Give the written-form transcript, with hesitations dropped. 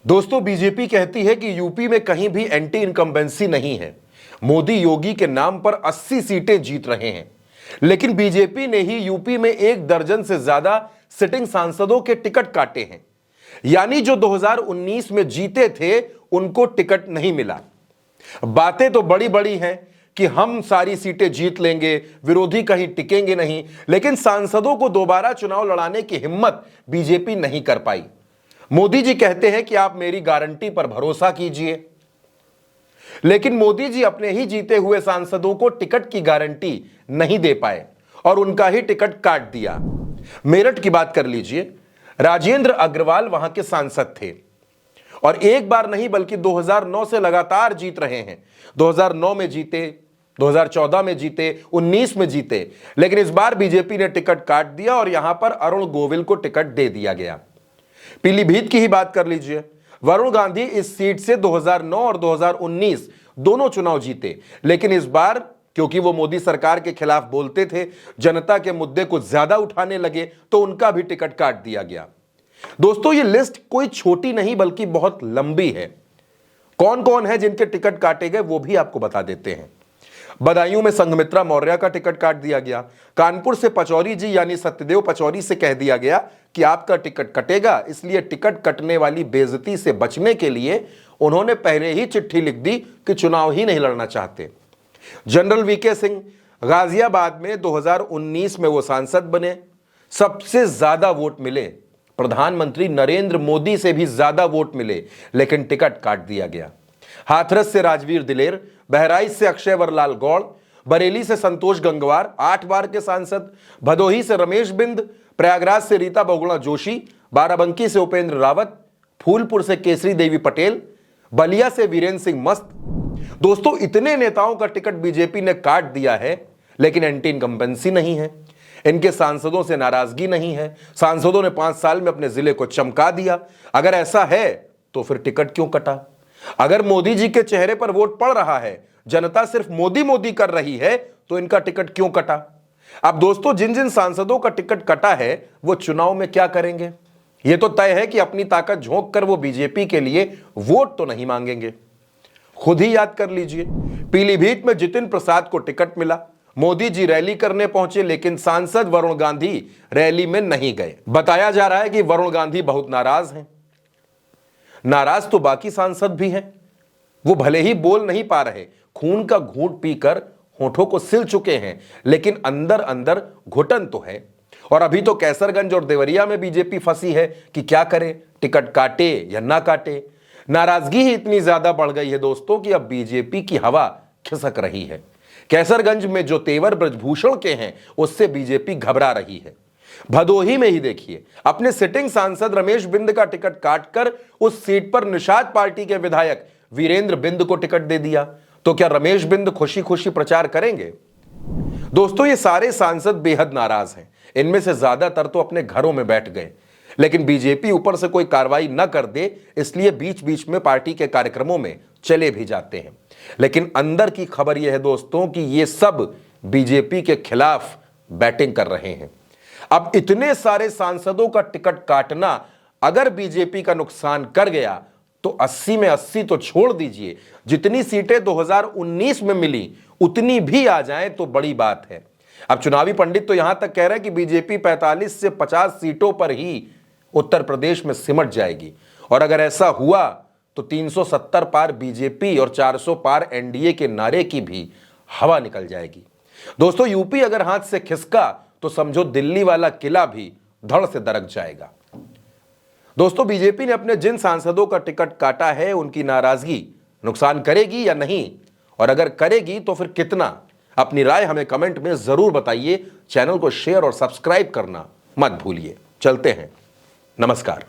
दोस्तों, बीजेपी कहती है कि यूपी में कहीं भी एंटी इनकम्बेंसी नहीं है। मोदी योगी के नाम पर 80 सीटें जीत रहे हैं, लेकिन बीजेपी ने ही यूपी में 1 दर्जन से ज्यादा सिटिंग सांसदों के टिकट काटे हैं। यानी जो 2019 में जीते थे उनको टिकट नहीं मिला। बातें तो बड़ी बड़ी हैं कि हम सारी सीटें जीत लेंगे, विरोधी कहीं टिकेंगे नहीं, लेकिन सांसदों को दोबारा चुनाव लड़ाने की हिम्मत बीजेपी नहीं कर पाई। मोदी जी कहते हैं कि आप मेरी गारंटी पर भरोसा कीजिए, लेकिन मोदी जी अपने ही जीते हुए सांसदों को टिकट की गारंटी नहीं दे पाए और उनका ही टिकट काट दिया। मेरठ की बात कर लीजिए, राजेंद्र अग्रवाल वहां के सांसद थे और एक बार नहीं बल्कि 2009 से लगातार जीत रहे हैं। 2009 में जीते, 2014 में जीते, 19 में जीते, लेकिन इस बार बीजेपी ने टिकट काट दिया और यहां पर अरुण गोविल को टिकट दे दिया गया। पीलीभीत की ही बात कर लीजिए, वरुण गांधी इस सीट से 2009 और 2019 दोनों चुनाव जीते, लेकिन इस बार क्योंकि वो मोदी सरकार के खिलाफ बोलते थे, जनता के मुद्दे को ज्यादा उठाने लगे, तो उनका भी टिकट काट दिया गया। दोस्तों, ये लिस्ट कोई छोटी नहीं बल्कि बहुत लंबी है। कौन कौन है जिनके टिकट काटे गए वो भी आपको बता देते हैं। बदायूं में संघमित्रा मौर्य का टिकट काट दिया गया। कानपुर से पचौरी जी यानी सत्यदेव पचौरी से कह दिया गया कि आपका टिकट कटेगा, इसलिए टिकट कटने वाली बेइज्जती से बचने के लिए उन्होंने पहले ही चिट्ठी लिख दी कि चुनाव ही नहीं लड़ना चाहते। जनरल वीके सिंह गाजियाबाद में 2019 में वो सांसद बने, सबसे ज्यादा वोट मिले, प्रधानमंत्री नरेंद्र मोदी से भी ज्यादा वोट मिले, लेकिन टिकट काट दिया गया। हाथरस से राजवीर दिलेर, बहराइच से अक्षयवर लाल गौड़, बरेली से संतोष गंगवार 8 बार के सांसद, भदोही से रमेश बिंद, प्रयागराज से रीता बहुगुणा जोशी, बाराबंकी से उपेंद्र रावत, फूलपुर से केसरी देवी पटेल, बलिया से वीरेंद्र सिंह मस्त। दोस्तों, इतने नेताओं का टिकट बीजेपी ने काट दिया है, लेकिन एंटी इनकम्बेंसी नहीं है, इनके सांसदों से नाराजगी नहीं है। सांसदों ने 5 साल में अपने जिले को चमका दिया। अगर ऐसा है तो फिर टिकट क्यों कटा? अगर मोदी जी के चेहरे पर वोट पड़ रहा है, जनता सिर्फ मोदी मोदी कर रही है, तो इनका टिकट क्यों कटा? अब दोस्तों, जिन जिन सांसदों का टिकट कटा है वो चुनाव में क्या करेंगे? यह तो तय है कि अपनी ताकत झोंक कर वो बीजेपी के लिए वोट तो नहीं मांगेंगे। खुद ही याद कर लीजिए, पीलीभीत में जितिन प्रसाद को टिकट मिला, मोदी जी रैली करने पहुंचे, लेकिन सांसद वरुण गांधी रैली में नहीं गए। बताया जा रहा है कि वरुण गांधी बहुत नाराज हैं। नाराज तो बाकी सांसद भी हैं, वो भले ही बोल नहीं पा रहे, खून का घूंट पीकर होठों को सिल चुके हैं, लेकिन अंदर अंदर घुटन तो है। और अभी तो कैसरगंज और देवरिया में बीजेपी फंसी है कि क्या करे, टिकट काटे या ना काटे। नाराजगी ही इतनी ज्यादा बढ़ गई है दोस्तों कि अब बीजेपी की हवा खिसक रही है। कैसरगंज में जो तेवर ब्रजभूषण के हैं उससे बीजेपी घबरा रही है। भदोही में ही देखिए, अपने सिटिंग सांसद रमेश बिंद का टिकट काटकर उस सीट पर निषाद पार्टी के विधायक वीरेंद्र बिंद को टिकट दे दिया। तो क्या रमेश बिंद खुशी खुशी प्रचार करेंगे? दोस्तों, ये सारे सांसद बेहद नाराज हैं। इनमें से ज्यादातर तो अपने घरों में बैठ गए, लेकिन बीजेपी ऊपर से कोई कार्रवाई न कर दे इसलिए बीच बीच में पार्टी के कार्यक्रमों में चले भी जाते हैं। लेकिन अंदर की खबर यह है दोस्तों कि ये सब बीजेपी के खिलाफ बैटिंग कर रहे हैं। अब इतने सारे सांसदों का टिकट काटना अगर बीजेपी का नुकसान कर गया तो 80 में 80 तो छोड़ दीजिए, जितनी सीटें 2019 में मिली उतनी भी आ जाएं तो बड़ी बात है। अब चुनावी पंडित तो यहां तक कह रहे हैं कि बीजेपी 45 से 50 सीटों पर ही उत्तर प्रदेश में सिमट जाएगी, और अगर ऐसा हुआ तो 370 पार बीजेपी और 400 पार एनडीए के नारे की भी हवा निकल जाएगी। दोस्तों, यूपी अगर हाथ से खिसका तो समझो दिल्ली वाला किला भी धड़ से दरक जाएगा। दोस्तों, बीजेपी ने अपने जिन सांसदों का टिकट काटा है उनकी नाराजगी नुकसान करेगी या नहीं, और अगर करेगी तो फिर कितना? अपनी राय हमें कमेंट में जरूर बताइए। चैनल को शेयर और सब्सक्राइब करना मत भूलिए। चलते हैं, नमस्कार।